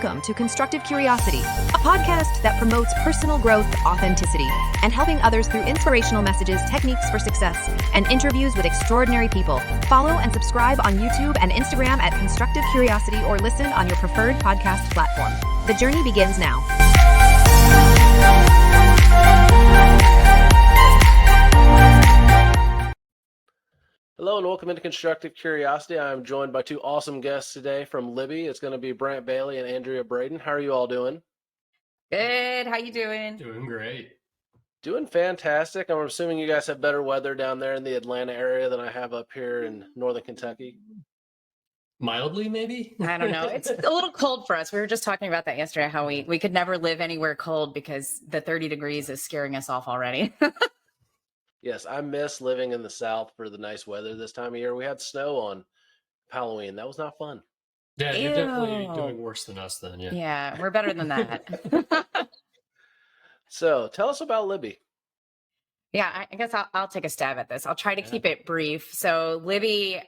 Welcome to Constructive Curiosity, a podcast that promotes personal growth, authenticity, and helping others through inspirational messages, techniques for success, and interviews with extraordinary people. Follow and subscribe on YouTube and Instagram at Constructive Curiosity or listen on your preferred podcast platform. The journey begins now. Hello and welcome into Constructive Curiosity. I'm joined by two awesome guests today from Libby. It's going to be Brant Bailey and Andrea Braden. How are you all doing? Good. How you doing? Doing great. Doing fantastic. I'm assuming you guys have better weather down there in the Atlanta area than I have up here in northern Kentucky. Mildly, maybe? I don't know. It's a little cold for us. We were just talking about that yesterday, how we could never live anywhere cold because the 30 degrees is scaring us off already. Yes, I miss living in the South for the nice weather this time of year. We had snow on Halloween. That was not fun. Yeah, you're Ew. definitely doing worse than us then, yeah. Yeah, we're better than that. So tell us about Libby. Yeah, I guess I'll take a stab at this. I'll try to keep it brief. So Libby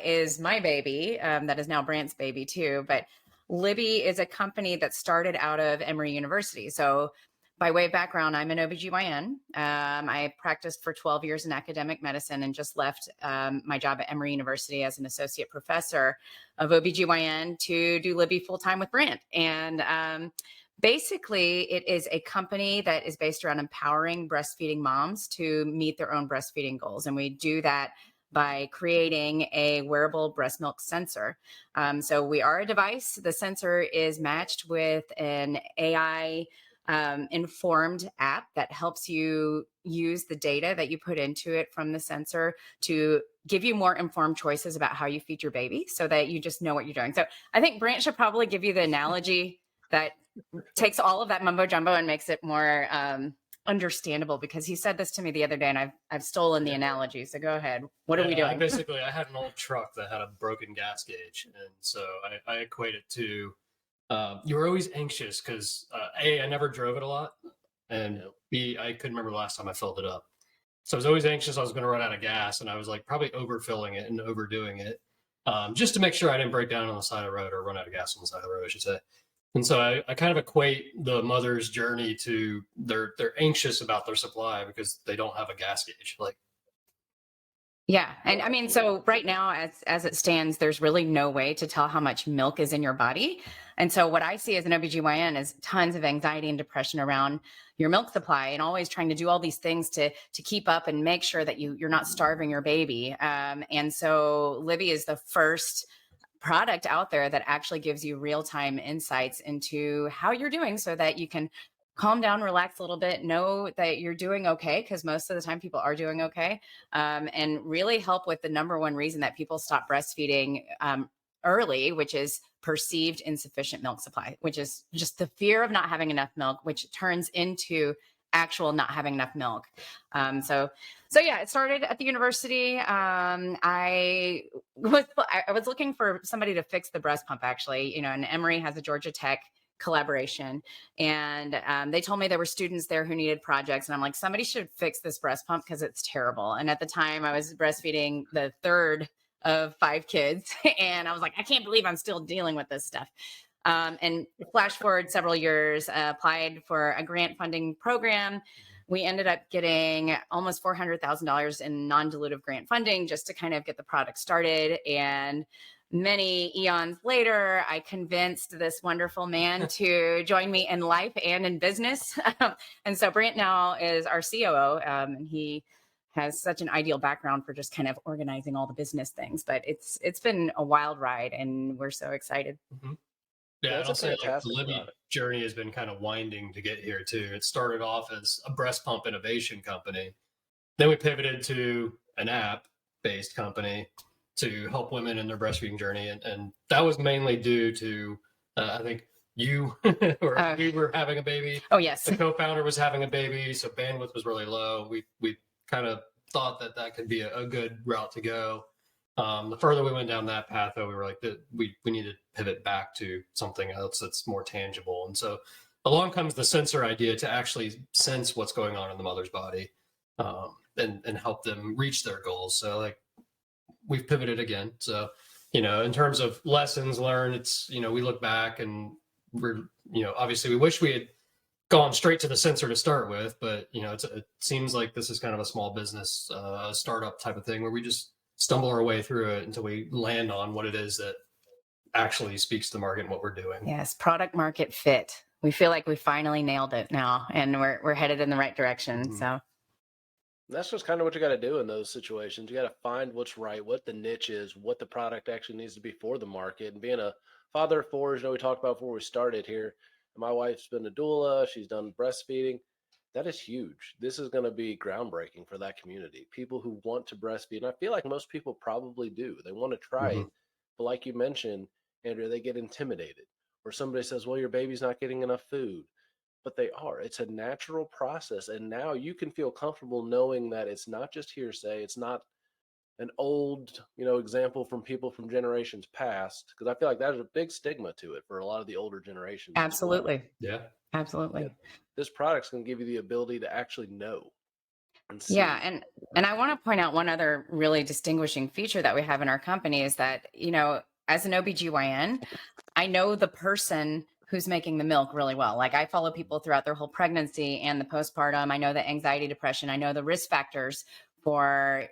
is my baby. That is now Brant's baby too. But Libby is a company that started out of Emory University. So by way of background, I'm an OBGYN. I practiced for 12 years in academic medicine and just left my job at Emory University as an associate professor of OBGYN to do Libby full-time with Brant. And basically, it is a company that is based around empowering breastfeeding moms to meet their own breastfeeding goals. And we do that by creating a wearable breast milk sensor. So we are a device. The sensor is matched with an AI informed app that helps you use the data that you put into it from the sensor to give you more informed choices about how you feed your baby so that you just know what you're doing. So I think Brant should probably give you the analogy that takes all of that mumbo jumbo and makes it more understandable, because he said this to me the other day and I've stolen the analogy. So go ahead. What are we doing? I had an old truck that had a broken gas gauge. And so I equate it to, you were always anxious because A, I never drove it a lot. And B, I couldn't remember the last time I filled it up. So I was always anxious I was going to run out of gas. And I was like probably overfilling it and overdoing it just to make sure I didn't break down on the side of the road or run out of gas on the side of the road, I should say. And so I kind of equate the mother's journey to they're anxious about their supply because they don't have a gas gauge. Yeah. And I mean, so right now, as it stands, there's really no way to tell how much milk is in your body. And so what I see as an OBGYN is tons of anxiety and depression around your milk supply and always trying to do all these things to keep up and make sure that you're not starving your baby. And so Libby is the first product out there that actually gives you real-time insights into how you're doing so that you can calm down, relax a little bit, know that you're doing okay, because most of the time people are doing okay, and really help with the number one reason that people stop breastfeeding early, which is perceived insufficient milk supply, which is just the fear of not having enough milk, which turns into actual not having enough milk. So yeah, it started at the university. I was looking for somebody to fix the breast pump, actually, and Emory has a Georgia Tech collaboration. And they told me there were students there who needed projects. And I'm like, somebody should fix this breast pump because it's terrible. And at the time I was breastfeeding the third of 5 kids. And I was like, I can't believe I'm still dealing with this stuff. And flash forward several years, applied for a grant funding program. We ended up getting almost $400,000 in non-dilutive grant funding just to kind of get the product started. And many eons later, I convinced this wonderful man to join me in life and in business. And so Brant now is our COO, and he has such an ideal background for just kind of organizing all the business things. But it's been a wild ride, and we're so excited. Mm-hmm. Yeah, and I'll say the Libby journey has been kind of winding to get here too. It started off as a breast pump innovation company. Then we pivoted to an app-based company to help women in their breastfeeding journey. And that was mainly due to, I think you we were having a baby. Oh, yes. The co-founder was having a baby, so bandwidth was really low. We kind of thought that could be a good route to go. The further we went down that path, though, we were like, we need to pivot back to something else that's more tangible. And so along comes the sensor idea to actually sense what's going on in the mother's body and help them reach their goals. So we've pivoted again. So, in terms of lessons learned, it's, we look back and obviously we wish we had gone straight to the sensor to start with, but it seems like this is kind of a small business, startup type of thing where we just stumble our way through it until we land on what it is that actually speaks to the market and what we're doing. Yes, product market fit. We feel like we finally nailed it now, and we're headed in the right direction. Mhm. So That's just kind of what you got to do in those situations. You got to find what's right, what the niche is, what the product actually needs to be for the market. And being a father of four, we talked about before we started here. My wife's been a doula. She's done breastfeeding. That is huge. This is going to be groundbreaking for that community. People who want to breastfeed, and I feel like most people probably do. They want to try Mhm. it, but like you mentioned, Andrea, they get intimidated, or somebody says, "Well, your baby's not getting enough food." But they are. It's a natural process. And now you can feel comfortable knowing that it's not just hearsay. It's not an old, example from people from generations past. Because I feel like there's a big stigma to it for a lot of the older generations as well. absolutely, Yeah. absolutely. Yeah, this product's going to give you the ability to actually know and Yeah, see. and I want to point out one other really distinguishing feature that we have in our company is that, as an OBGYN, I know the person who's making the milk really well. Like I follow people throughout their whole pregnancy and the postpartum. I know the anxiety, depression. I know the risk factors for,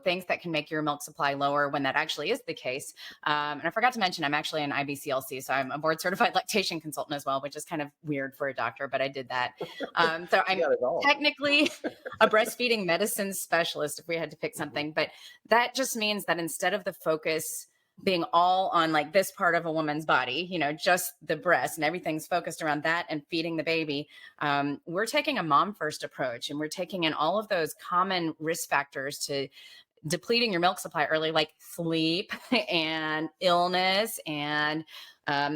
things that can make your milk supply lower when that actually is the case. And I forgot to mention, I'm actually an IBCLC. So I'm a board certified lactation consultant as well, which is kind of weird for a doctor, but I did that. So You I'm got it all. technically a breastfeeding medicine specialist if we had to pick something, but that just means that instead of the focus being all on like this part of a woman's body, just the breast and everything's focused around that and feeding the baby. We're taking a mom first approach and we're taking in all of those common risk factors to depleting your milk supply early, like sleep and illness and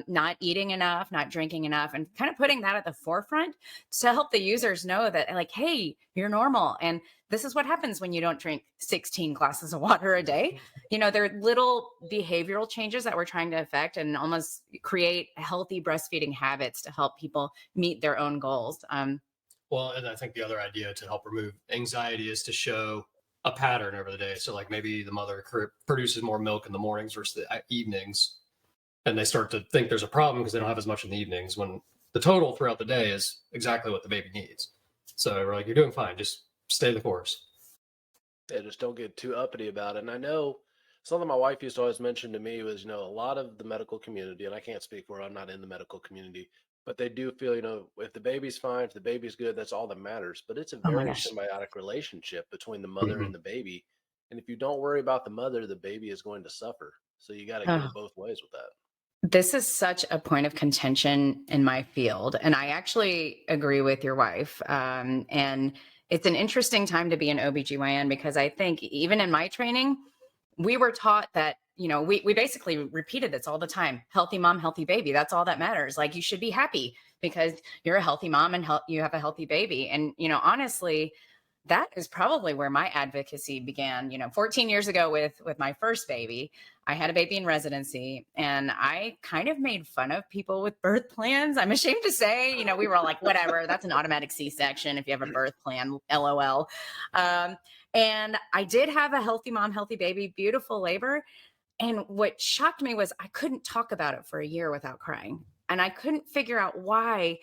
not eating enough, not drinking enough, and kind of putting that at the forefront to help the users know that, like, hey, you're normal. And this is what happens when you don't drink 16 glasses of water a day. There are little behavioral changes that we're trying to affect and almost create healthy breastfeeding habits to help people meet their own goals. Well, and I think the other idea to help remove anxiety is to show a pattern over the day. So like maybe the mother produces more milk in the mornings versus the evenings, and they start to think there's a problem because they don't have as much in the evenings when the total throughout the day is exactly what the baby needs. So we're like, you're doing fine. Just stay the course. Yeah, just don't get too uppity about it. And I know something my wife used to always mention to me was, a lot of the medical community, and I can't speak for it, I'm not in the medical community, but they do feel, if the baby's fine, if the baby's good, that's all that matters. But it's a Oh my very gosh. symbiotic relationship between the mother Mhm. and the baby. And if you don't worry about the mother, the baby is going to suffer. So you got to get Oh, it both ways with that. this is such a point of contention in my field. And I actually agree with your wife. And it's an interesting time to be an OBGYN because I think even in my training, we were taught that, we basically repeated this all the time. Healthy mom, healthy baby. That's all that matters. Like you should be happy because you're a healthy mom and you have a healthy baby. And, honestly, that is probably where my advocacy began. 14 years ago with my first baby, I had a baby in residency and I kind of made fun of people with birth plans. I'm ashamed to say, we were all like, whatever, that's an automatic C-section if you have a birth plan, LOL. And I did have a healthy mom, healthy baby, beautiful labor. And what shocked me was I couldn't talk about it for a year without crying. And I couldn't figure out why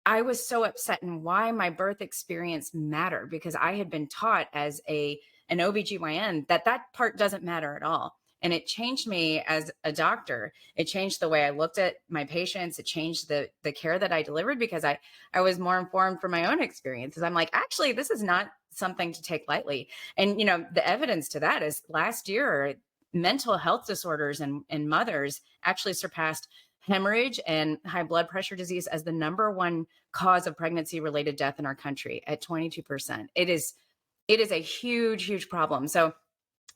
I was so upset and why my birth experience mattered because I had been taught as an OBGYN that part doesn't matter at all. And it changed me as a doctor. It changed the way I looked at my patients. It changed the care that I delivered because I was more informed from my own experiences. I'm like, actually, this is not something to take lightly. And the evidence to that is last year, mental health disorders in mothers actually surpassed hemorrhage and high blood pressure disease as the number one cause of pregnancy related death in our country at 22%. It is a huge problem. So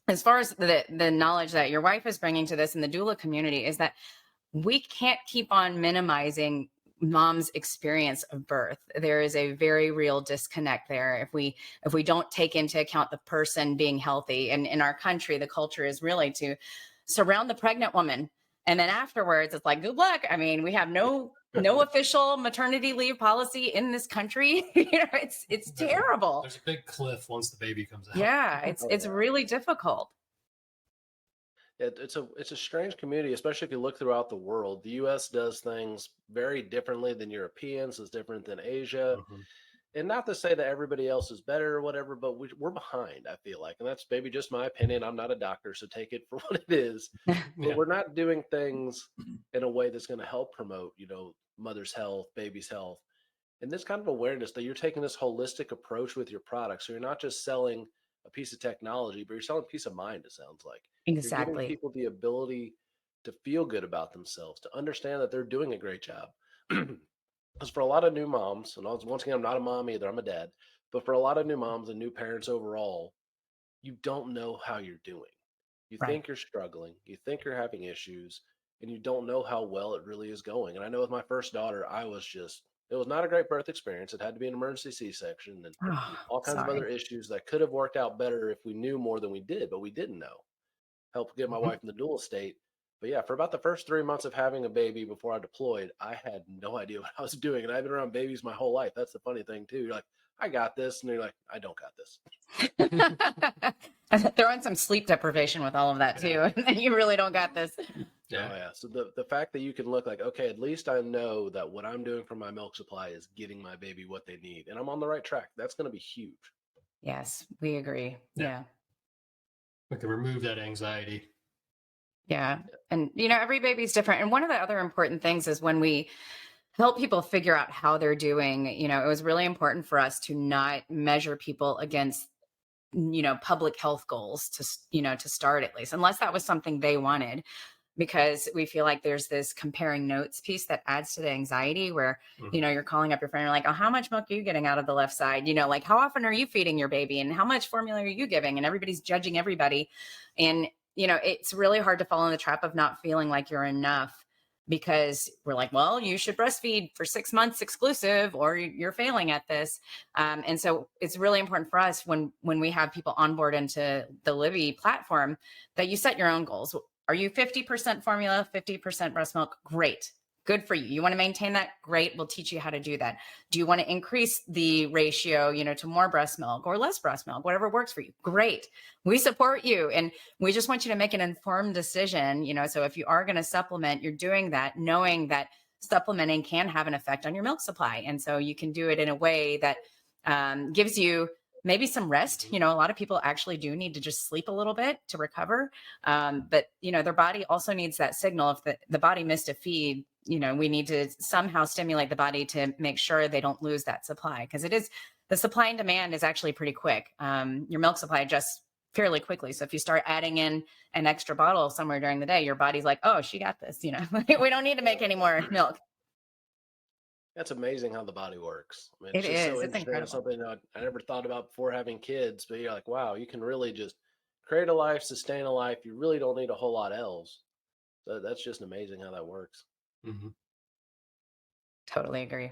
as far as the knowledge that your wife is bringing to this in the doula community is that we can't keep on minimizing mom's experience of birth. There is a very real disconnect there if we don't take into account the person being healthy. And in our country, the culture is really to surround the pregnant woman. And then afterwards, it's like, good luck. I mean, we have no official maternity leave policy in this country. It's terrible. There's a big cliff once the baby comes out. Yeah, it's Oh, it's yeah. really difficult. It's a strange community, especially if you look throughout the world. The U.S. does things very differently than Europeans. It's different than Asia, Mhm. and not to say that everybody else is better or whatever, but we're behind. I feel like, and that's maybe just my opinion. I'm not a doctor, so take it for what it is. But Yeah. we're not doing things in a way that's going to help promote, mother's health, baby's health, and this kind of awareness that you're taking this holistic approach with your product. So you're not just selling a piece of technology, but you're selling peace of mind. It sounds like you're giving Exactly. people the ability to feel good about themselves, to understand that they're doing a great job. Because for a lot of new moms, and once again, I'm not a mom either, I'm a dad, but for a lot of new moms and new parents overall, you don't know how you're doing. You Right. think you're struggling, you think you're having issues, and you don't know how well it really is going. And I know with my first daughter, it was not a great birth experience. It had to be an emergency C-section and Oh, all kinds of other sorry. issues that could have worked out better if we knew more than we did, but we didn't know. Helped get my Mhm. wife in the dual state. But yeah, for about the first 3 months of having a baby before I deployed, I had no idea what I was doing. And I've been around babies my whole life. That's the funny thing, too. You're like, I got this. And you're like, I don't got this. Throw in some sleep deprivation with all of that Yeah. too. And you really don't got this. Yeah. Oh yeah. So the fact that you can look like, okay, at least I know that what I'm doing for my milk supply is getting my baby what they need, and I'm on the right track. That's going to be huge. Yes, we agree. Yeah. Yeah. We can remove that anxiety. Yeah. And, every baby's different. And one of the other important things is when we help people figure out how they're doing, it was really important for us to not measure people against, public health goals to start at least, unless that was something they wanted, because we feel like there's this comparing notes piece that adds to the anxiety where, Mhm. you're calling up your friend, you're like, oh, how much milk are you getting out of the left side? Like how often are you feeding your baby and how much formula are you giving? And everybody's judging everybody. And, it's really hard to fall in the trap of not feeling like you're enough because we're like, well, you should breastfeed for 6 months exclusive or you're failing at this. And so it's really important for us when we have people on board into the Libby platform that you set your own goals. Are you 50% formula, 50% breast milk? Great. Good for you. You want to maintain that? Great. We'll teach you how to do that. Do you want to increase the ratio, to more breast milk or less breast milk, whatever works for you? Great. We support you. And we just want you to make an informed decision, so if you are going to supplement, you're doing that knowing that supplementing can have an effect on your milk supply. And so you can do it in a way that gives you maybe some rest. A lot of people actually do need to just sleep a little bit to recover. But their body also needs that signal. If the body missed a feed, we need to somehow stimulate the body to make sure they don't lose that supply, because the supply and demand is actually pretty quick. Your milk supply adjusts fairly quickly. So if you start adding in an extra bottle somewhere during the day, your body's like, oh, she got this, we don't need to make any more milk. That's amazing how the body works. I mean, It it's just is. so It's interesting. It's incredible. something that I never thought about before having kids, but you're like, wow, you can really just create a life, sustain a life. You really don't need a whole lot else. So that's just amazing how that works. Mhm. Totally agree.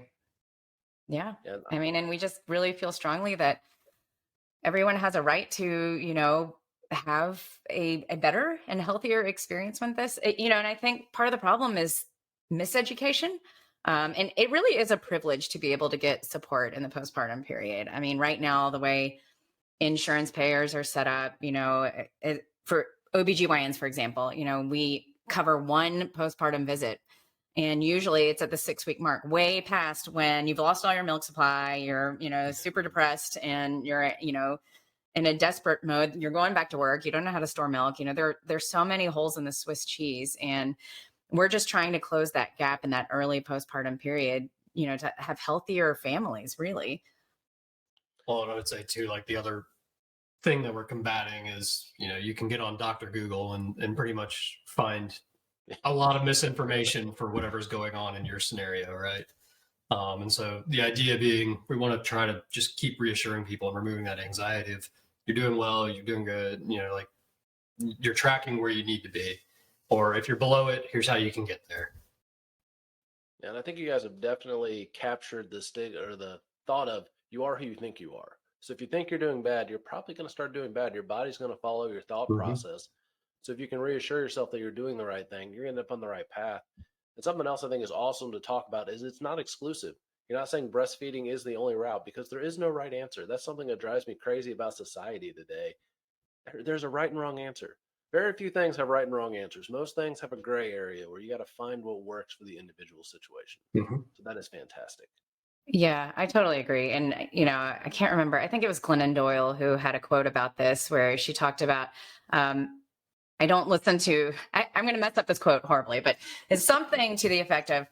Yeah. And I mean, and we just really feel strongly that everyone has a right to, have a better and healthier experience with this. And I think part of the problem is miseducation. And it really is a privilege to be able to get support in the postpartum period. I mean, right now, the way insurance payers are set up, for OBGYNs, for example, we cover one postpartum visit. And usually it's at the 6 week mark, way past when you've lost all your milk supply, you're, super depressed and you're, in a desperate mode. You're going back to work. You don't know how to store milk. There's so many holes in the Swiss cheese. And we're just trying to close that gap in that early postpartum period, to have healthier families, really. Well, and I would say too, like the other thing that we're combating is, you can get on Dr. Google and pretty much find a lot of misinformation for whatever's going on in your scenario, right? And so the idea being, we want to try to just keep reassuring people and removing that anxiety of you're doing well, you're doing good, like you're tracking where you need to be, or if you're below it, here's how you can get there. And I think you guys have definitely captured the state or the thought of you are who you think you are. So if you think you're doing bad, you're probably going to start doing bad. Your body's going to follow your thought Mm-hmm. process. So if you can reassure yourself that you're doing the right thing, you're going to end up on the right path. And something else I think is awesome to talk about is it's not exclusive. You're not saying breastfeeding is the only route because there is no right answer. That's something that drives me crazy about society today. There's a right and wrong answer. Very few things have right and wrong answers. Most things have a gray area where you got to find what works for the individual situation. So that is fantastic. Yeah, I totally agree. And, I can't remember. I think it was Glennon Doyle who had a quote about this where she talked about, I don't listen to, I'm going to mess up this quote horribly, but it's something to the effect of,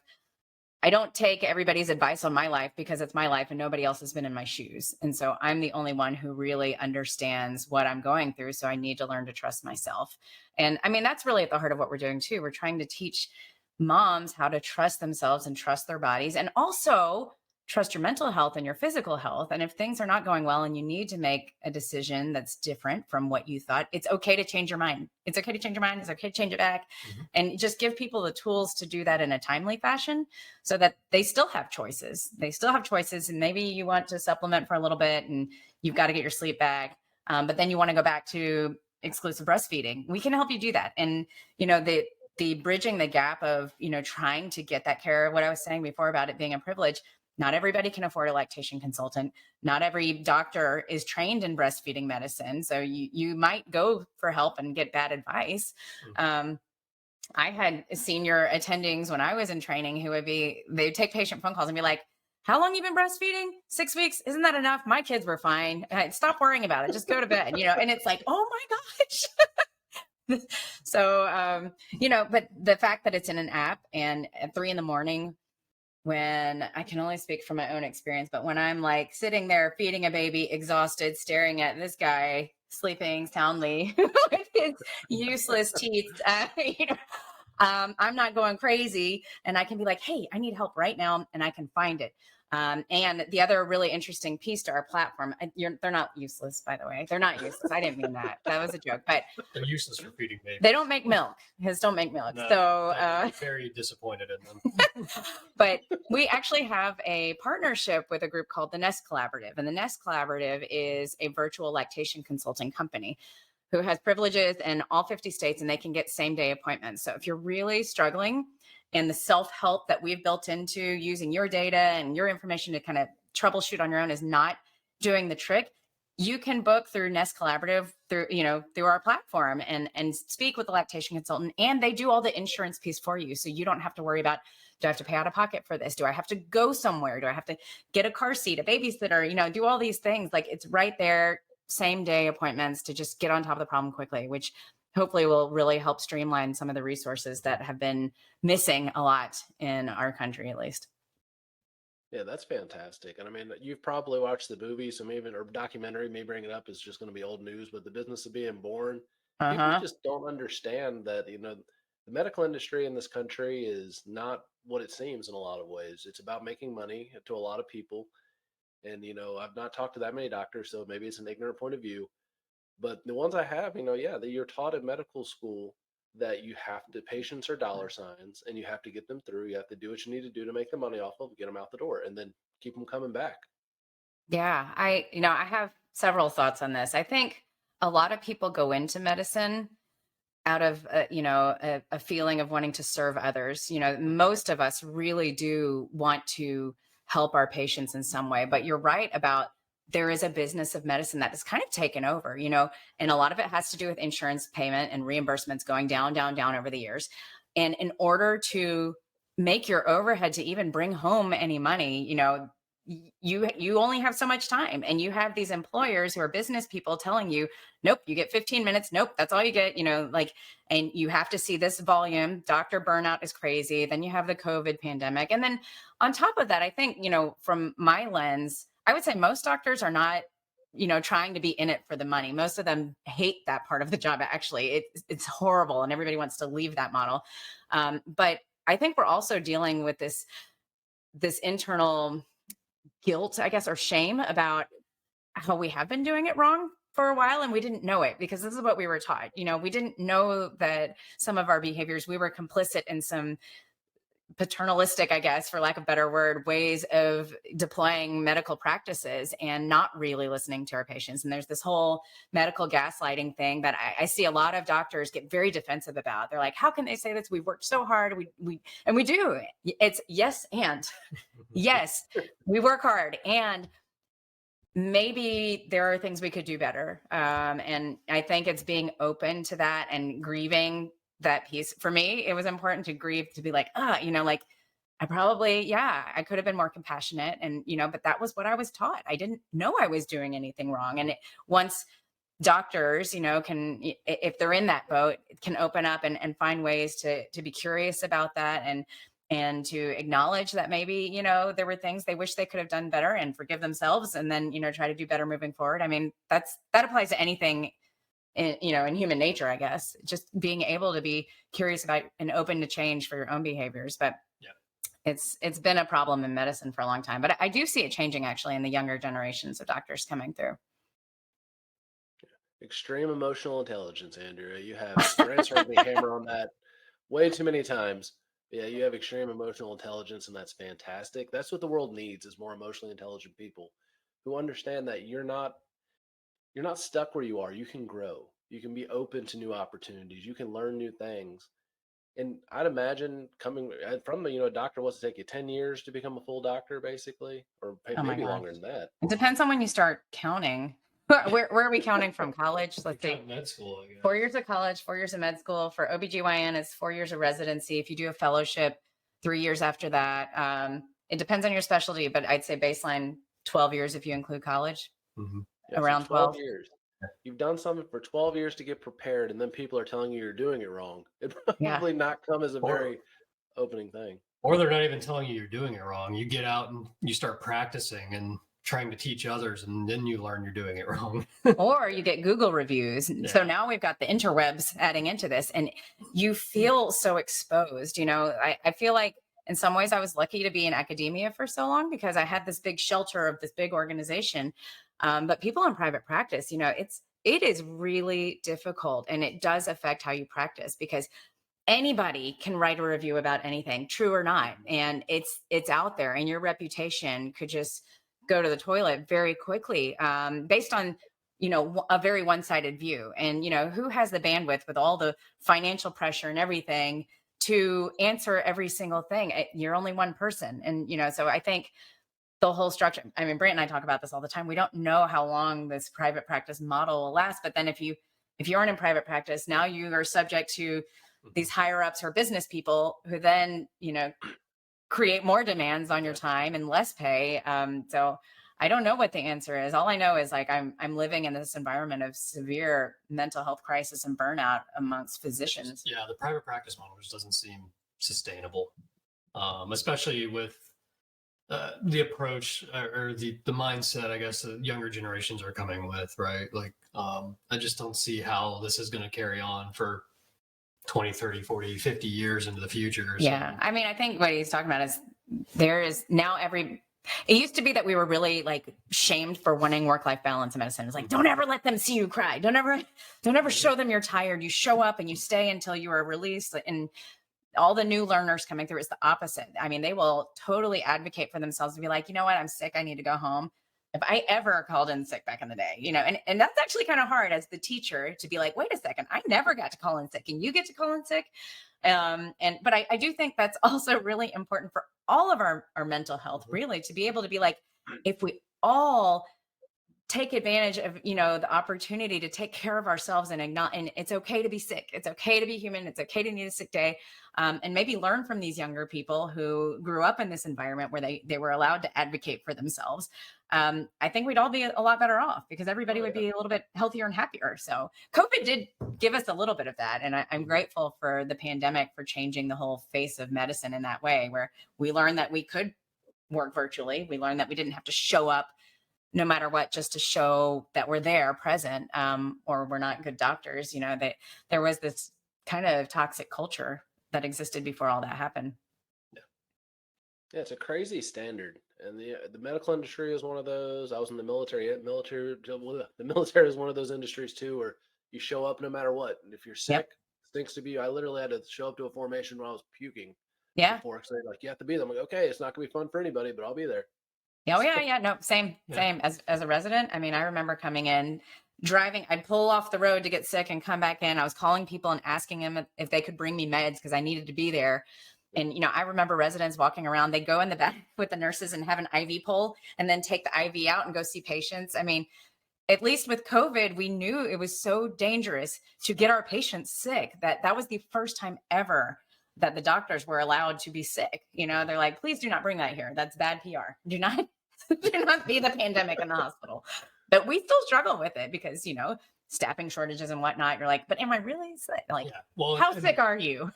I don't take everybody's advice on my life because it's my life and nobody else has been in my shoes. And so I'm the only one who really understands what I'm going through. So I need to learn to trust myself. And I mean, that's really at the heart of what we're doing too. We're trying to teach moms how to trust themselves and trust their bodies, and also trust your mental health and your physical health. And if things are not going well and you need to make a decision that's different from what you thought, it's okay to change your mind. It's okay to change your mind. It's okay to change it back. And just give people the tools to do that in a timely fashion so that they still have choices. They still have choices. And maybe you want to supplement for a little bit and you've got to get your sleep back. But then you want to go back to exclusive breastfeeding. We can help you do that. And, the bridging the gap of, trying to get that care, what I was saying before about it being a privilege. Not everybody can afford a lactation consultant. Not every doctor is trained in breastfeeding medicine. So you might go for help and get bad advice. I had senior attendings when I was in training who they'd take patient phone calls and be like, how long you been breastfeeding? 6 weeks. Isn't that enough? My kids were fine. Stop worrying about it. Just go to bed, and it's like, oh my gosh. So, but the fact that it's in an app and at 3 a.m, when I can only speak from my own experience, but when I'm like sitting there feeding a baby, exhausted, staring at this guy sleeping soundly with his useless teeth, I'm not going crazy, and I can be like, hey, I need help right now, and I can find it. And the other really interesting piece to our platform, they're not useless, by the way. They're not useless. I didn't mean that. That was a joke. But they're useless for feeding babies. They don't make milk. His don't make milk. No, So I'm very disappointed in them. But we actually have a partnership with a group called the Nest Collaborative. And the Nest Collaborative is a virtual lactation consulting company who has privileges in all 50 states, and they can get same-day appointments. So if you're really struggling, and the self-help that we've built into using your data and your information to kind of troubleshoot on your own is not doing the trick, you can book through Nest Collaborative through our platform and speak with the lactation consultant, and they do all the insurance piece for you. So you don't have to worry about, do I have to pay out of pocket for this? Do I have to go somewhere? Do I have to get a car seat, a babysitter, do all these things? Like, it's right there, same day appointments to just get on top of the problem quickly, which hopefully will really help streamline some of the resources that have been missing a lot in our country, at least. Yeah, that's fantastic. And I mean, you've probably watched the movie, so maybe, or documentary, me bringing it up is just going to be old news, but the business of being born, people just don't understand that, the medical industry in this country is not what it seems in a lot of ways. It's about making money to a lot of people. And, I've not talked to that many doctors, so maybe it's an ignorant point of view. But the ones I have, that you're taught in medical school that patients are dollar signs and you have to get them through. You have to do what you need to do to make the money off of, get them out the door, and then keep them coming back. Yeah, I have several thoughts on this. I think a lot of people go into medicine out of, a feeling of wanting to serve others. Most of us really do want to help our patients in some way, but you're right about there is a business of medicine that is kind of taken over, and a lot of it has to do with insurance payment and reimbursements going down, down, down over the years. And in order to make your overhead to even bring home any money, you only have so much time, and you have these employers who are business people telling you, nope, you get 15 minutes. Nope, that's all you get, and you have to see this volume. Doctor burnout is crazy. Then you have the COVID pandemic. And then on top of that, I think, from my lens, I would say most doctors are not, trying to be in it for the money. Most of them hate that part of the job. Actually, it's horrible, and everybody wants to leave that model. But I think we're also dealing with this internal guilt, I guess, or shame about how we have been doing it wrong for a while, and we didn't know it because this is what we were taught. We didn't know that some of our behaviors, we were complicit in some paternalistic, I guess, for lack of a better word, ways of deploying medical practices and not really listening to our patients. And there's this whole medical gaslighting thing that I see a lot of doctors get very defensive about. They're like, how can they say this? We've worked so hard. We do. It's yes. And yes, we work hard. And maybe there are things we could do better. And I think it's being open to that and grieving that piece. For me, it was important to grieve, to be like, like I probably, I could have been more compassionate, and, but that was what I was taught. I didn't know I was doing anything wrong. And once doctors, can, if they're in that boat, can open up and find ways to be curious about that, and to acknowledge that maybe, there were things they wish they could have done better, and forgive themselves, and then, try to do better moving forward. I mean, that applies to anything in human nature, I guess. Just being able to be curious about and open to change for your own behaviors. But it's been a problem in medicine for a long time, but I do see it changing actually in the younger generations of doctors coming through. Extreme emotional intelligence, Andrea. You have Brant's heard me hammer on that way too many times. Yeah, you have extreme emotional intelligence, and that's fantastic. That's what the world needs, is more emotionally intelligent people who understand that you're not stuck where you are. You can grow. You can be open to new opportunities. You can learn new things. And I'd imagine coming from a doctor wants to take you 10 years to become a full doctor, basically, or Oh my maybe gosh. longer than that. It depends on when you start counting. Where are we counting from? College? Let's see. Med school, I guess. 4 years of college, 4 years of med school. For OBGYN, it's 4 years of residency. If you do a fellowship, 3 years after that. It depends on your specialty, but I'd say baseline 12 years if you include college. Mhm. Yeah, so Around 12 years. You've done something for 12 years to get prepared, and then people are telling you you're doing it wrong. It'd Yeah. probably not come as a Or- very opening thing. Or they're not even telling you you're doing it wrong. You get out and you start practicing and trying to teach others, and then you learn you're doing it wrong. Or you get Google reviews. So Yeah. now we've got the interwebs adding into this, and you feel so exposed. I feel like in some ways I was lucky to be in academia for so long, because I had this big shelter of this big organization. But people in private practice, it is really difficult, and it does affect how you practice, because anybody can write a review about anything, true or not, and it's out there, and your reputation could just go to the toilet very quickly, based on a very one-sided view. And who has the bandwidth, with all the financial pressure and everything, to answer every single thing? You're only one person. And so I think the whole structure, I mean, Brant and I talk about this all the time. We don't know how long this private practice model will last, but then if you aren't in private practice, now you are subject to these higher ups or business people who then create more demands on your time and less pay. So I don't know what the answer is. All I know is, like, I'm living in this environment of severe mental health crisis and burnout amongst physicians. Yeah, the private practice model just doesn't seem sustainable, especially with the approach or the mindset, I guess, that younger generations are coming with, right? Like, I just don't see how this is going to carry on for 20, 30, 40, 50 years into the future. Yeah. I mean, I think what he's talking about is there is now it used to be that we were really, like, shamed for wanting work-life balance in medicine. It's like, don't ever let them see you cry. Don't ever show them you're tired. You show up and you stay until you are released. And all the new learners coming through is the opposite. I mean, they will totally advocate for themselves and be like, you know what, I'm sick, I need to go home. If I ever called in sick back in the day, and that's actually kind of hard as the teacher to be like, wait a second, I never got to call in sick, and you get to call in sick. But I do think that's also really important for all of our mental health, really, to be able to be like, if we all take advantage of the opportunity to take care of ourselves and it's okay to be sick, it's okay to be human, it's okay to need a sick day, and maybe learn from these younger people who grew up in this environment where they were allowed to advocate for themselves. I think we'd all be a lot better off, because everybody would be a little bit healthier and happier. So COVID did give us a little bit of that, and I'm grateful for the pandemic for changing the whole face of medicine in that way, where we learned that we could work virtually. We learned that we didn't have to show up no matter what, just to show that we're there, present, or we're not good doctors. That there was this kind of toxic culture that existed before all that happened. Yeah, it's a crazy standard, and the medical industry is one of those. I was in the military. The military is one of those industries too, where you show up no matter what. And if you're sick, stinks to be you. I literally had to show up to a formation when I was puking. Yeah. Before, because they're like, you have to be there. I'm like, okay, it's not gonna be fun for anybody, but I'll be there. Oh yeah. No, same as a resident. I mean, I remember coming in, driving, I'd pull off the road to get sick and come back in. I was calling people and asking them if they could bring me meds, because I needed to be there. And, I remember residents walking around, they go in the back with the nurses and have an IV pole and then take the IV out and go see patients. I mean, at least with COVID, we knew it was so dangerous to get our patients sick that was the first time ever that the doctors were allowed to be sick. They're like, please do not bring that here. That's bad PR. Do not, do not be the pandemic in the hospital. But we still struggle with it because, staffing shortages and whatnot. You're like, but am I really sick? Like, how sick are you?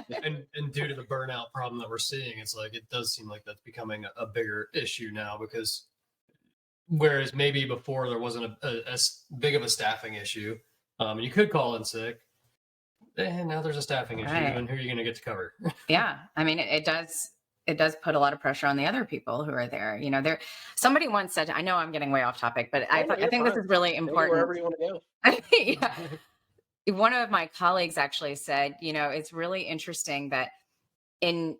and due to the burnout problem that we're seeing, it's like, it does seem like that's becoming a bigger issue now, because whereas maybe before there wasn't as big of a staffing issue, you could call in sick, and now there's a staffing issue, and who are you going to get to cover? Yeah. I mean, it does put a lot of pressure on the other people who are there. Somebody once said, I know I'm getting way off topic, but I think this is really important. Wherever you want to go. Yeah. One of my colleagues actually said, it's really interesting that in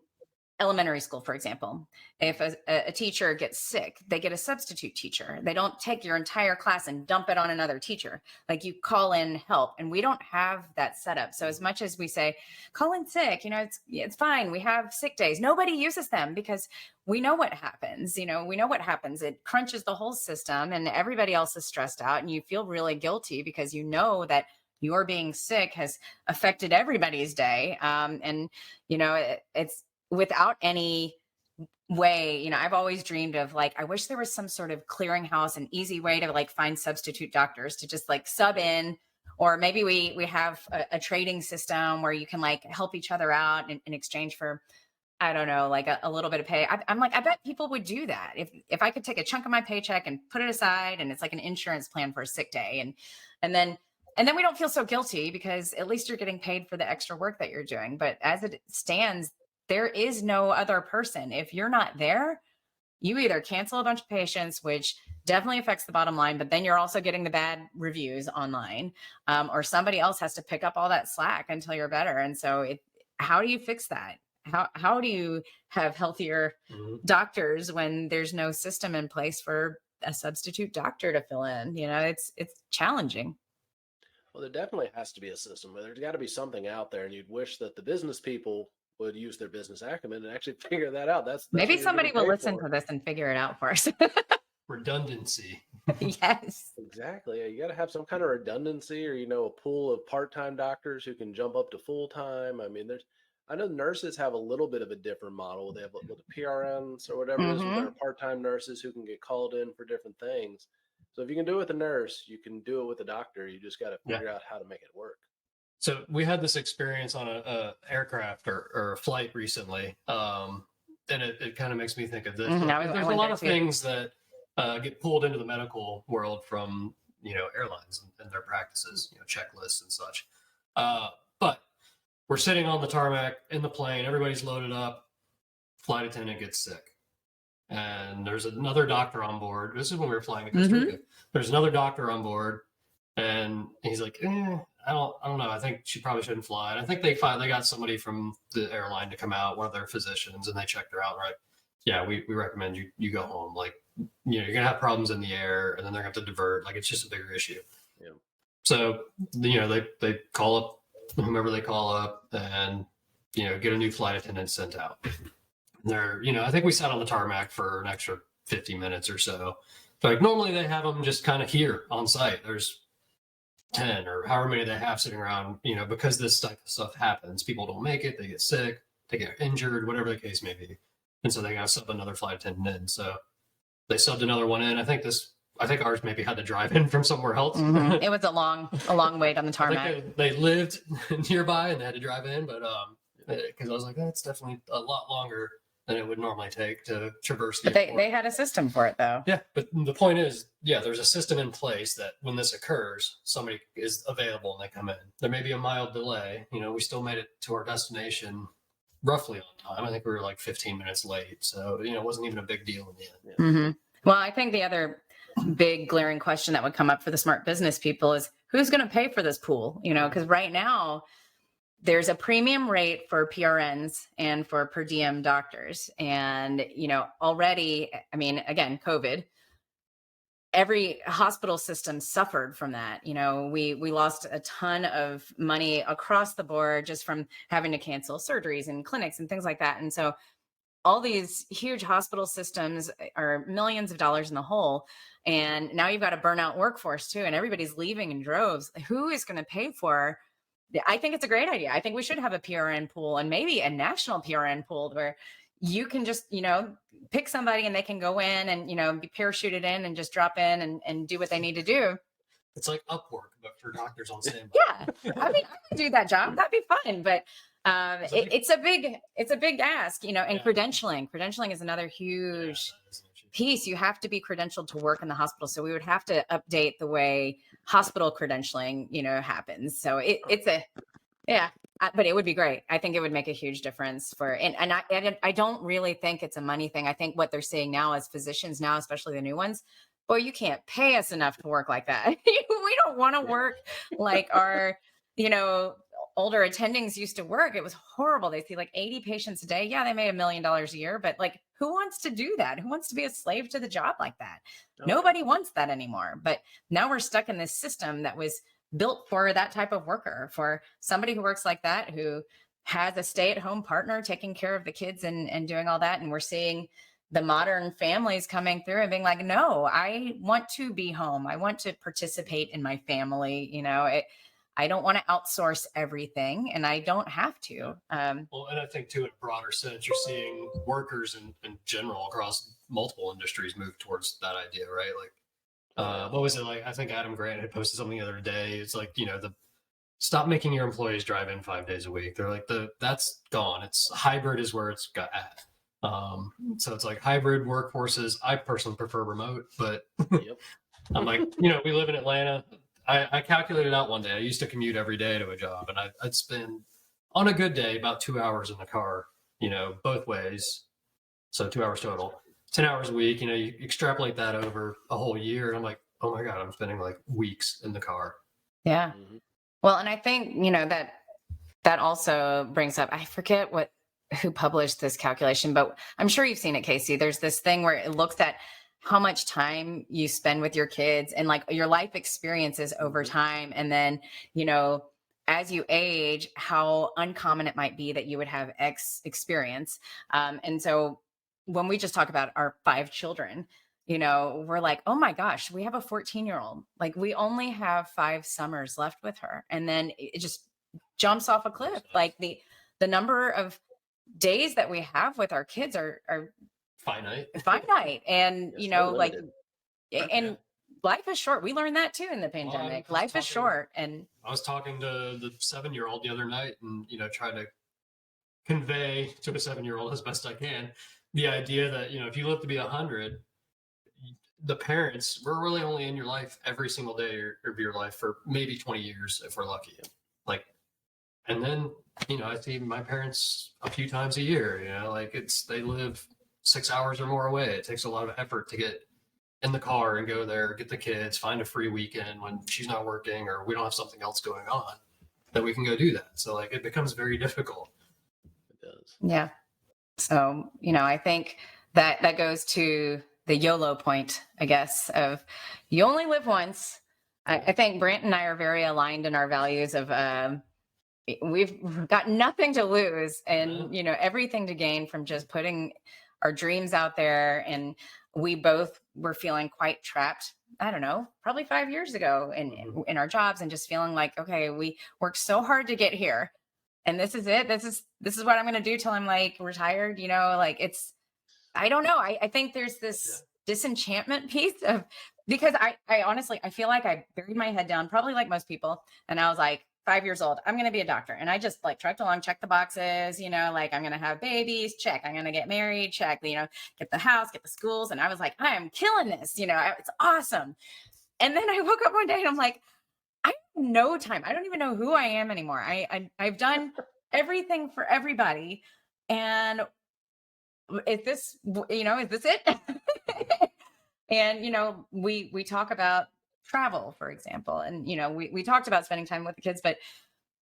elementary school, for example, if a teacher gets sick, they get a substitute teacher. They don't take your entire class and dump it on another teacher. Like, you call in help, and we don't have that setup. So as much as we say, call in sick, it's fine. We have sick days. Nobody uses them because we know what happens. We know what happens. It crunches the whole system, and everybody else is stressed out, and you feel really guilty because you know that your being sick has affected everybody's day. It's without any way, I've always dreamed of, like, I wish there was some sort of clearinghouse, an easy way to find substitute doctors to just sub in, or maybe we have a trading system where you can help each other out in exchange for, I don't know, a little bit of pay. I'm like, I bet people would do that if I could take a chunk of my paycheck and put it aside, and it's like an insurance plan for a sick day. And then we don't feel so guilty because at least you're getting paid for the extra work that you're doing. But as it stands, there is no other person. If you're not there, you either cancel a bunch of patients, which definitely affects the bottom line, but then you're also getting the bad reviews online, or somebody else has to pick up all that slack until you're better. And so how do you fix that? How do you have healthier doctors when there's no system in place for a substitute doctor to fill in? It's challenging. Well, there definitely has to be a system. There's got to be something out there, and you'd wish that the business people would use their business acumen and actually figure that out. That's maybe somebody will listen to this and figure it out for us. Redundancy. Yes, exactly. You got to have some kind of redundancy, or a pool of part-time doctors who can jump up to full-time. I mean, I know nurses have a little bit of a different model. They have with the PRNs or whatever it is, with their part-time nurses who can get called in for different things. So if you can do it with a nurse, you can do it with a doctor. You just got to figure out how to make it work. So we had this experience on a aircraft or a flight recently, and it kind of makes me think of this. There's a lot of things that get pulled into the medical world from airlines and their practices, checklists and such. But we're sitting on the tarmac in the plane, everybody's loaded up, flight attendant gets sick, and there's another doctor on board. This is when we were flying to Costa Rica. There's another doctor on board, and he's like, I don't know. I think she probably shouldn't fly. And I think they got somebody from the airline to come out, one of their physicians, and they checked her out. Right? Yeah, we recommend you go home. Like, you're gonna have problems in the air, and then they're gonna have to divert. Like, it's just a bigger issue. Yeah. So they call up whomever they call up, and get a new flight attendant sent out. They're I think we sat on the tarmac for an extra 50 minutes or so. Like, normally they have them just kind of here on site. There's 10 or however many they have sitting around, because this type of stuff happens. People don't make it, they get sick, they get injured, whatever the case may be. And so they got to sub another flight attendant in. So they subbed another one in. I think ours maybe had to drive in from somewhere else. It was a long wait on the tarmac. They lived nearby and they had to drive in, but because I was like, that's definitely a lot longer than it would normally take to traverse the airport. They had a system for it, though. Yeah, but the point is, there's a system in place that when this occurs, somebody is available and they come in. There may be a mild delay. We still made it to our destination roughly on time. I think we were like 15 minutes late. So, it wasn't even a big deal in the end. Yeah. Well, I think the other big glaring question that would come up for the smart business people is, who's going to pay for this pool? Because right now, there's a premium rate for PRNs and for per diem doctors. And, already, I mean, again, COVID, every hospital system suffered from that. You know, we lost a ton of money across the board just from having to cancel surgeries and clinics and things like that. And so all these huge hospital systems are millions of dollars in the hole. And now you've got a burnout workforce too, and everybody's leaving in droves. Who is going to pay for? I think it's a great idea. I think we should have a PRN pool, and maybe a national PRN pool where you can just, you know, pick somebody and they can go in and, you know, be parachuted in and just drop in and do what they need to do. It's like Upwork, but for doctors on standby. Yeah. I mean, I could do that job. That'd be fun. But it's a big ask, you know, and credentialing is another huge piece. You have to be credentialed to work in the hospital. So we would have to update the way hospital credentialing, you know, happens. So but it would be great. I think it would make a huge difference and I don't really think it's a money thing. I think what they're seeing now as physicians now, especially the new ones, boy, you can't pay us enough to work like that. We don't want to work like our, you know, older attendings used to work. It was horrible. They see like 80 patients a day. Yeah, they made $1 million a year, but like, who wants to do that? Who wants to be a slave to the job like that? Nobody wants that anymore. But now we're stuck in this system that was built for that type of worker, for somebody who works like that, who has a stay-at-home partner taking care of the kids and doing all that. And we're seeing the modern families coming through and being like, no, I want to be home. I want to participate in my family. You know, I don't want to outsource everything, and I don't have to. Well, and I think too, in a broader sense, you're seeing workers in general across multiple industries move towards that idea, right? Like, what was it like? I think Adam Grant had posted something the other day. It's like, you know, stop making your employees drive in 5 days a week. They're like, that's gone. It's hybrid is where it's got at. So it's like hybrid workforces. I personally prefer remote, but I'm like, you know, we live in Atlanta. I calculated out one day. I used to commute every day to a job, and I'd spend on a good day about 2 hours in the car, you know, both ways. So 2 hours total, 10 hours a week. You know, you extrapolate that over a whole year, and I'm like, oh my God, I'm spending like weeks in the car. Yeah. Mm-hmm. Well, and I think, you know, that also brings up, I forget who published this calculation, but I'm sure you've seen it, Casey. There's this thing where it looks at how much time you spend with your kids and like your life experiences over time. And then, you know, as you age, how uncommon it might be that you would have X experience. And so when we just talk about our 5 children, you know, we're like, oh my gosh, we have a 14-year-old. Like, we only have 5 summers left with her. And then it just jumps off a cliff. Like the number of days that we have with our kids are finite. And, you know, like, and life is short. We learned that too in the pandemic. Life is short. And I was talking to the 7-year-old the other night and, you know, trying to convey to a 7-year-old as best I can the idea that, you know, if you live to be 100, the parents, we're really only in your life every single day of your life for maybe 20 years if we're lucky. Like, and then, you know, I see my parents a few times a year, you know, like they live 6 hours or more away. It takes a lot of effort to get in the car and go there, get the kids, find a free weekend when she's not working or we don't have something else going on that we can go do that. So like it becomes very difficult. It does. Yeah. So, you know, I think that goes to the YOLO point, I guess, of you only live once. I think Brant and I are very aligned in our values of we've got nothing to lose and, you know, everything to gain from just putting our dreams out there. And we both were feeling quite trapped, I don't know, probably 5 years ago in our jobs and just feeling like, okay, we worked so hard to get here and this is it. This is what I'm going to do till I'm like retired, you know, like I don't know. I think there's this disenchantment piece of, because I honestly, I feel like I buried my head down, probably like most people. And I was like, 5 years old, I'm going to be a doctor. And I just like trekked along, check the boxes, you know, like I'm going to have babies, check. I'm going to get married, check, you know, get the house, get the schools. And I was like, I am killing this, you know, it's awesome. And then I woke up one day and I'm like, I have no time. I don't even know who I am anymore. I've done everything for everybody. And is this it? And, you know, we talk about travel, for example. And, you know, we talked about spending time with the kids, but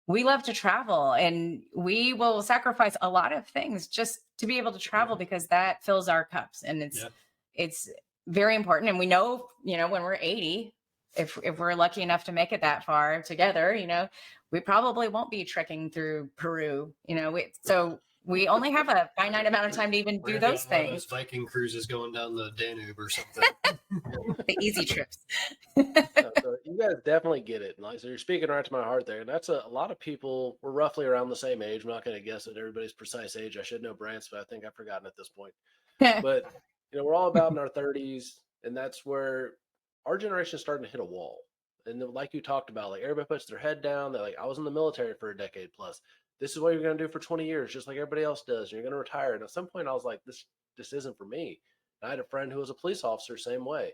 we love to travel and we will sacrifice a lot of things just to be able to travel because that fills our cups. And it's very important. And we know, when we're 80, if we're lucky enough to make it that far together, we probably won't be trekking through Peru, so we only have a finite amount of time to even We're do gonna be those on one of things. those Viking cruises going down the Danube or something. The easy trips. So you guys definitely get it. And like, so you're speaking right to my heart there. And that's a lot of people, we're roughly around the same age. I'm not going to guess at everybody's precise age. I should know Brant's, but I think I've forgotten at this point. But, we're all about in our 30s. And that's where our generation is starting to hit a wall. And then, like you talked about, like everybody puts their head down. They're like, I was in the military for a decade plus. This is what you're going to do for 20 years, just like everybody else does. And you're going to retire. And at some point, I was like, this isn't for me. And I had a friend who was a police officer, same way.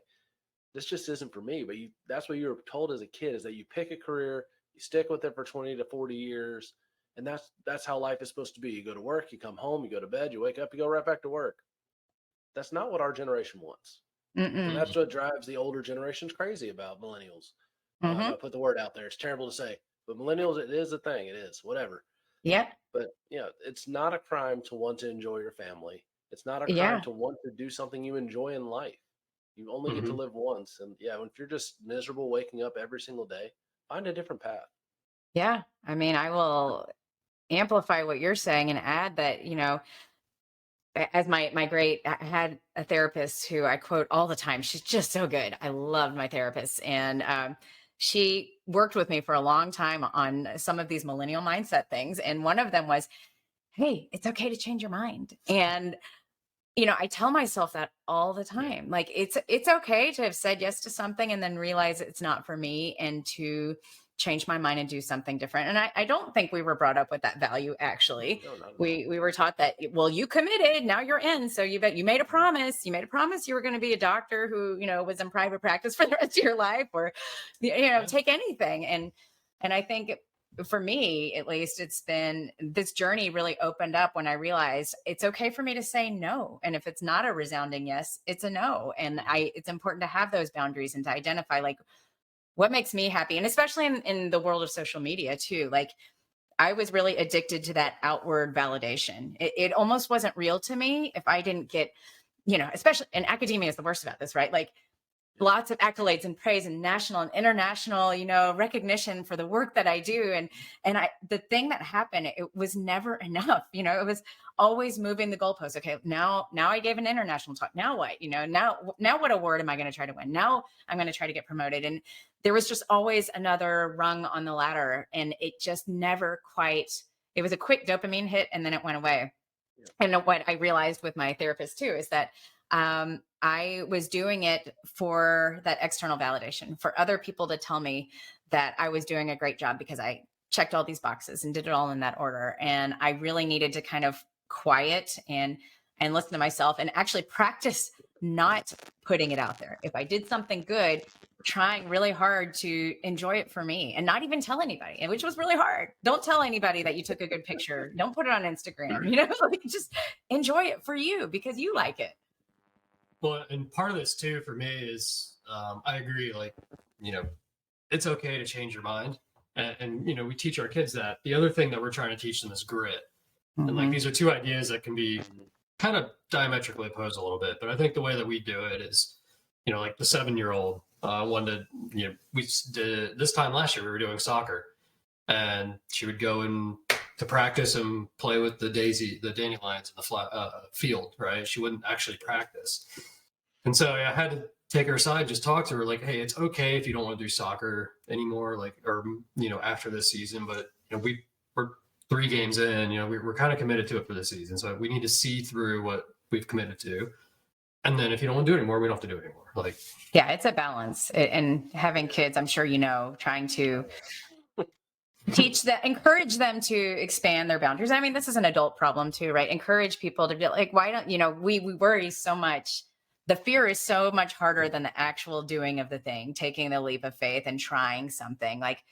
This just isn't for me. But that's what you were told as a kid, is that you pick a career, you stick with it for 20 to 40 years. And that's how life is supposed to be. You go to work, you come home, you go to bed, you wake up, you go right back to work. That's not what our generation wants. And that's what drives the older generations crazy about millennials. I put the word out there. It's terrible to say, but millennials, it is a thing. It is, whatever. Yeah. But, it's not a crime to want to enjoy your family. It's not a crime Yeah. to want to do something you enjoy in life. You only get to live once. And if you're just miserable waking up every single day, find a different path. Yeah. I mean, I will amplify what you're saying and add that, as my great, I had a therapist who I quote all the time. She's just so good. I loved my therapist. And she worked with me for a long time on some of these millennial mindset things. And one of them was, hey, it's okay to change your mind. And I tell myself that all the time. Like it's okay to have said yes to something and then realize it's not for me, and to change my mind and do something different. And I don't think we were brought up with that value. Actually, No, not at all. we were taught that, well, you committed, now you're in. So you made a promise. You made a promise you were going to be a doctor who, was in private practice for the rest of your life, or, take anything. And I think for me, at least, it's been, this journey really opened up when I realized it's okay for me to say no. And if it's not a resounding yes, it's a no. And it's important to have those boundaries and to identify like what makes me happy. And especially in the world of social media too, like I was really addicted to that outward validation. It almost wasn't real to me if I didn't get, especially in academia is the worst about this, right? Like lots of accolades and praise and national and international, recognition for the work that I do. And the thing that happened, it was never enough. It was always moving the goalposts. Okay, now I gave an international talk. Now what? Now what award am I going to try to win? Now I'm going to try to get promoted. And there was just always another rung on the ladder. And it just never quite, it was a quick dopamine hit and then it went away. Yeah. And what I realized with my therapist too is that I was doing it for that external validation, for other people to tell me that I was doing a great job because I checked all these boxes and did it all in that order. And I really needed to kind of quiet and listen to myself and actually practice not putting it out there. If I did something good, trying really hard to enjoy it for me and not even tell anybody, which was really hard. Don't tell anybody that you took a good picture. Don't put it on Instagram, just enjoy it for you because you like it. Well, and part of this too for me is I agree. Like, it's okay to change your mind, and we teach our kids that. The other thing that we're trying to teach them is grit, and like these are two ideas that can be kind of diametrically opposed a little bit. But I think the way that we do it is, like the 7-year-old wanted, we did this time last year we were doing soccer, and she would go in to practice and play with the dandelions in the field, right? She wouldn't actually practice. And so I had to take her aside, just talk to her like, hey, it's okay if you don't want to do soccer anymore, like, or, after this season, but we're 3 games in, we're kind of committed to it for this season. So we need to see through what we've committed to. And then if you don't want to do it anymore, we don't have to do it anymore. Like, yeah, it's a balance. And having kids, I'm sure, trying to encourage them to expand their boundaries. I mean, this is an adult problem too, right? Encourage people to be like, why don't, we worry so much. The fear is so much harder than the actual doing of the thing, taking the leap of faith and trying something like,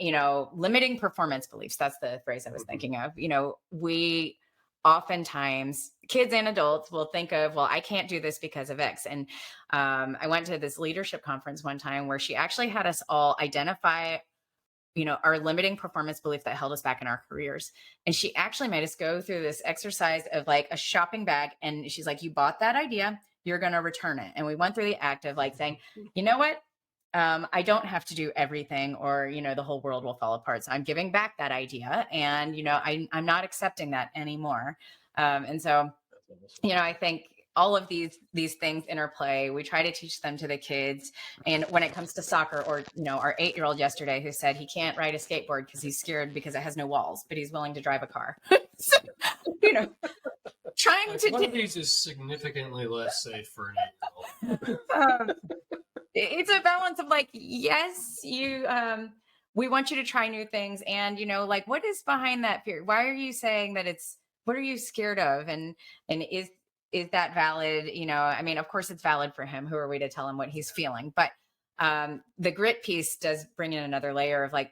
limiting performance beliefs. That's the phrase I was thinking of. We oftentimes, kids and adults, will think of, well, I can't do this because of X. And I went to this leadership conference one time where she actually had us all identify our limiting performance belief that held us back in our careers. And she actually made us go through this exercise of like a shopping bag. And she's like, you bought that idea. you're going to return it. And we went through the act of like saying, you know what? I don't have to do everything or, the whole world will fall apart. So I'm giving back that idea. And, I'm not accepting that anymore. And so, I think all of these things interplay. We try to teach them to the kids. And when it comes to soccer, or, our 8-year-old yesterday who said he can't ride a skateboard because he's scared because it has no walls, but he's willing to drive a car. So, trying to one of these is significantly less safe for an 8-year-old. It's a balance of like, yes, we want you to try new things. And, like, what is behind that fear? Why are you saying that what are you scared of? And is that valid? I mean, of course it's valid for him. Who are we to tell him what he's feeling? But the grit piece does bring in another layer of like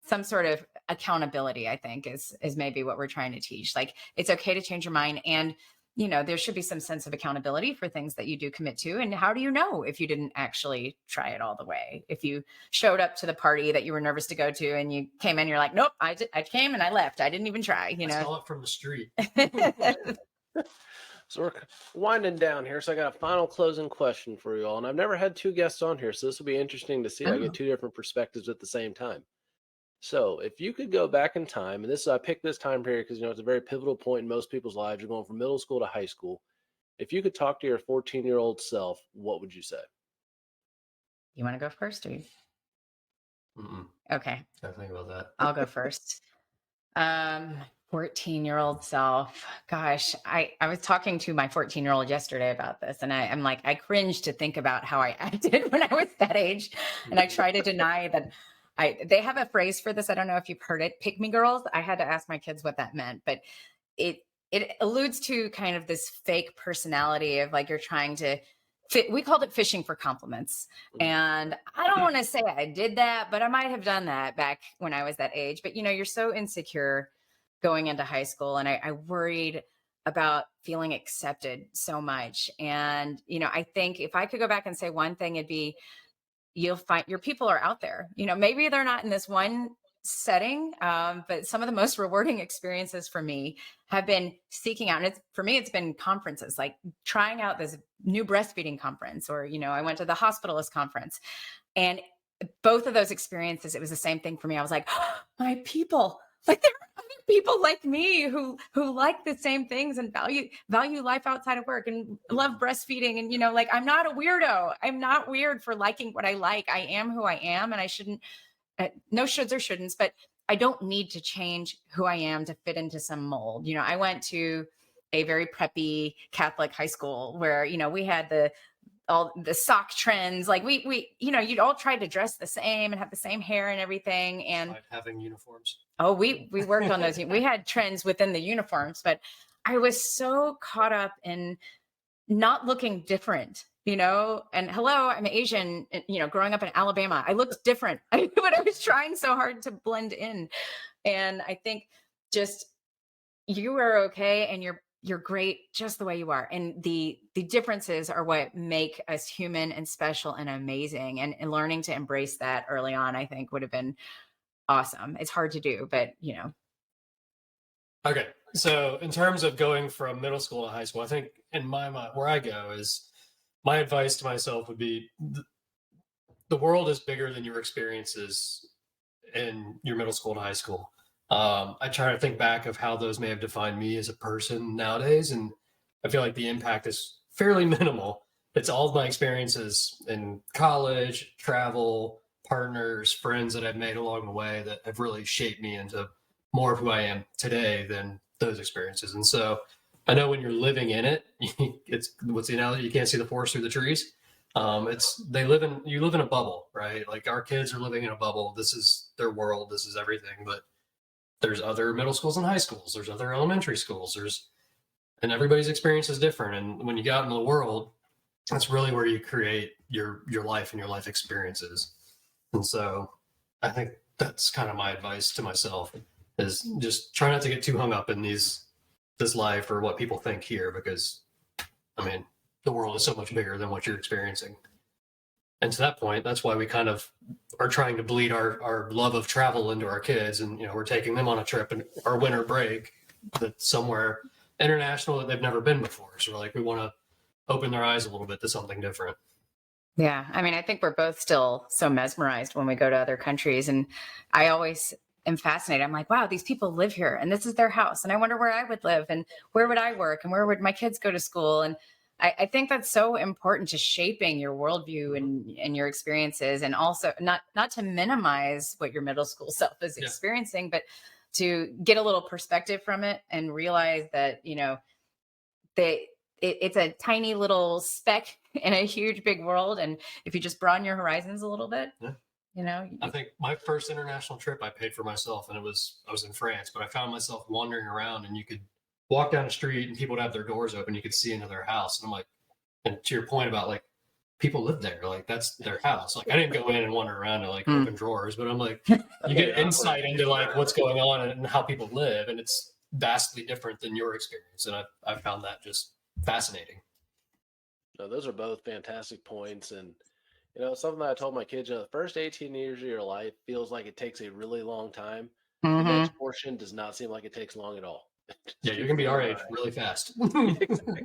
some sort of accountability, I think is maybe what we're trying to teach. Like, it's okay to change your mind. And, there should be some sense of accountability for things that you do commit to. And how do you know if you didn't actually try it all the way? If you showed up to the party that you were nervous to go to and you came in, you're like, nope, I came and I left. I didn't even try, I saw it from the street. So we're winding down here. So I got a final closing question for you all. And I've never had two guests on here, so this will be interesting to see. I get two different perspectives at the same time. So if you could go back in time, and I picked this time period because, it's a very pivotal point in most people's lives. You're going from middle school to high school. If you could talk to your 14-year-old self, what would you say? You want to go first? Or Okay. Gotta think about that. I'll go first. 14-year-old self. Gosh, I was talking to my 14-year-old yesterday about this, and I'm like, I cringe to think about how I acted when I was that age. And I try to deny that. They have a phrase for this. I don't know if you've heard it. Pick me girls. I had to ask my kids what that meant, but it alludes to kind of this fake personality of like, you're trying to fit. We called it fishing for compliments. And I don't want to say I did that, but I might have done that back when I was that age. But, you're so insecure going into high school. And I worried about feeling accepted so much. And, I think if I could go back and say one thing, it'd be, you'll find your people are out there. Maybe they're not in this one setting, but some of the most rewarding experiences for me have been seeking out. And for me, it's been conferences, like trying out this new breastfeeding conference, or, I went to the hospitalist conference. And both of those experiences, it was the same thing for me. I was like, oh, my people, like there are other people like me who like the same things and value life outside of work and love breastfeeding. And, like, I'm not a weirdo. I'm not weird for liking what I like. I am who I am, and I shouldn't, no shoulds or shouldn'ts, but I don't need to change who I am to fit into some mold. I went to a very preppy Catholic high school where, we had all the sock trends, like we you'd all try to dress the same and have the same hair and everything. And like having uniforms. Oh, we worked on those. We had trends within the uniforms, but I was so caught up in not looking different, and hello, I'm Asian, growing up in Alabama, I looked different, but I was trying so hard to blend in. And I think just you are okay. And you're great just the way you are. And the differences are what make us human and special and amazing. And learning to embrace that early on, I think would have been awesome. It's hard to do, but Okay. So in terms of going from middle school to high school, I think in my mind, where I go is my advice to myself would be the world is bigger than your experiences in your middle school to high school. I try to think back of how those may have defined me as a person nowadays. And I feel like the impact is fairly minimal. It's all of my experiences in college, travel, partners, friends that I've made along the way that have really shaped me into more of who I am today than those experiences. And so I know when you're living in it, it's what's the analogy? You can't see the forest through the trees. You live in a bubble, right? Like our kids are living in a bubble. This is their world. This is everything. But there's other middle schools and high schools. There's other elementary schools. And everybody's experience is different. And when you get out into the world, that's really where you create your life and your life experiences. And so I think that's kind of my advice to myself is just try not to get too hung up in this life or what people think here, because I mean, the world is so much bigger than what you're experiencing. And to that point, that's why we kind of are trying to bleed our love of travel into our kids. And, we're taking them on a trip in our winter break that's somewhere international that they've never been before. So we're like, we want to open their eyes a little bit to something different. Yeah. I mean, I think we're both still so mesmerized when we go to other countries. And I always am fascinated. I'm like, wow, these people live here and this is their house. And I wonder where I would live and where would I work and where would my kids go to school? And I think that's so important to shaping your worldview and your experiences. And also not to minimize what your middle school self is experiencing, but to get a little perspective from it and realize that, it's a tiny little speck in a huge big world. And if you just broaden your horizons a little bit, I think my first international trip I paid for myself, and I was in France, but I found myself wandering around, and you could walk down the street and people would have their doors open. You could see into their house. And I'm like, and to your point about like, people live there, like that's their house. Like I didn't go in and wander around and like open drawers, but I'm like, you get insight into like what's going on and how people live. And it's vastly different than your experience. And I found that just fascinating. No, those are both fantastic points. And, something that I told my kids, the first 18 years of your life feels like it takes a really long time. The next portion does not seem like it takes long at all. Yeah, you're going to be our age really fast. Exactly.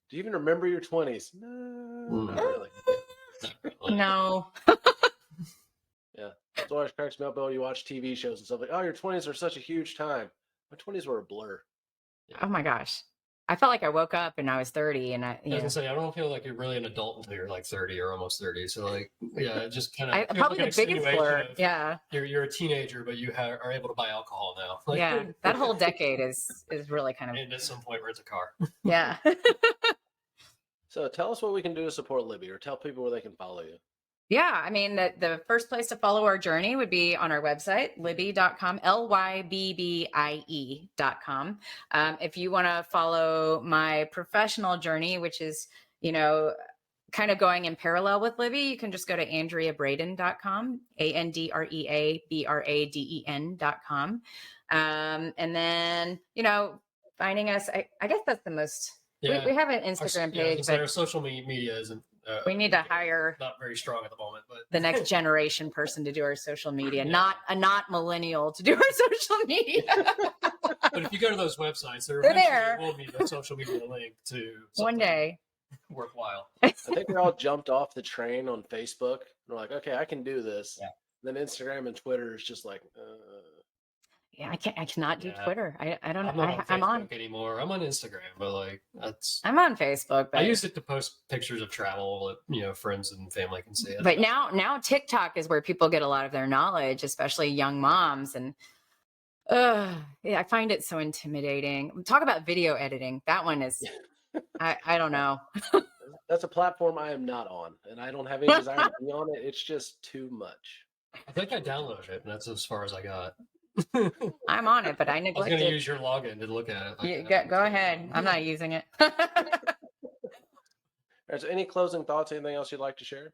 Do you even remember your 20s? No, not really. Not really. No. Yeah. That's always cracks me up when you watch TV shows and stuff like, oh, your 20s are such a huge time. My 20s were a blur. Oh my gosh. I felt like I woke up and I was 30 and I was gonna say, I don't feel like you're really an adult until you're like 30 or almost 30. So like, yeah, it just kind of probably like the biggest blur. Yeah. You're a teenager, but you are able to buy alcohol now. Like, yeah. That whole decade is really kind of. And at some point rent a car. Yeah. So tell us what we can do to support Libby, or tell people where they can follow you. Yeah, I mean, the first place to follow our journey would be on our website, Libby.com, LYBBIE.com. If you want to follow my professional journey, which is, kind of going in parallel with Libby, you can just go to AndreaBraden.com, AndreaBraden.com. And then, finding us, I guess that's the most, we have an Instagram page. But our social media isn't. We need to hire not very strong at the moment, but the next generation person to do our social media, not millennial to do our social media. But if you go to those websites, there will be the social media link to one day worthwhile. I think we all jumped off the train on Facebook. We're like, okay, I can do this. Yeah. Then Instagram and Twitter is just like, yeah, I cannot do Twitter. I don't know. I'm on Facebook anymore. I'm on Instagram, but like I'm on Facebook. But I use it to post pictures of travel that friends and family can see. But now TikTok is where people get a lot of their knowledge, especially young moms. And I find it so intimidating. Talk about video editing. That one is I don't know. That's a platform I am not on, and I don't have any desire to be on it. It's just too much. I think I downloaded it, and that's as far as I got. I'm on it, but I neglect it. I was going to use your login to look at it. Go ahead. I'm not using it. Is there any closing thoughts? Anything else you'd like to share?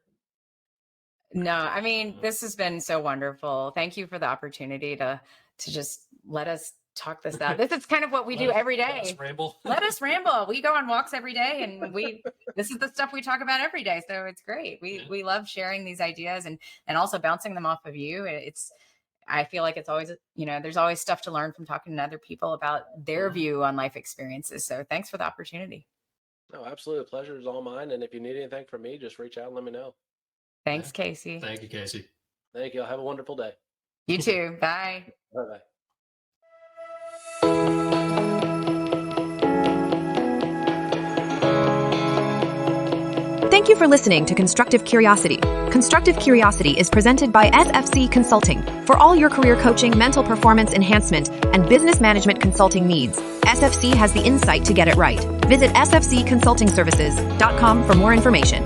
No, I mean, this has been so wonderful. Thank you for the opportunity to just let us talk this out. This is kind of what we do every day. Let us ramble. Let us ramble. We go on walks every day, and this is the stuff we talk about every day. So it's great. We love sharing these ideas and also bouncing them off of you. I feel like it's always, there's always stuff to learn from talking to other people about their view on life experiences. So thanks for the opportunity. No, absolutely. The pleasure is all mine. And if you need anything from me, just reach out and let me know. Thanks, Casey. Thank you, Casey. Thank you. Have a wonderful day. You too. Bye. Bye-bye. Thank you for listening to Constructive Curiosity. Constructive Curiosity is presented by SFC Consulting. For all your career coaching, mental performance enhancement, and business management consulting needs, SFC has the insight to get it right. Visit sfcconsultingservices.com for more information.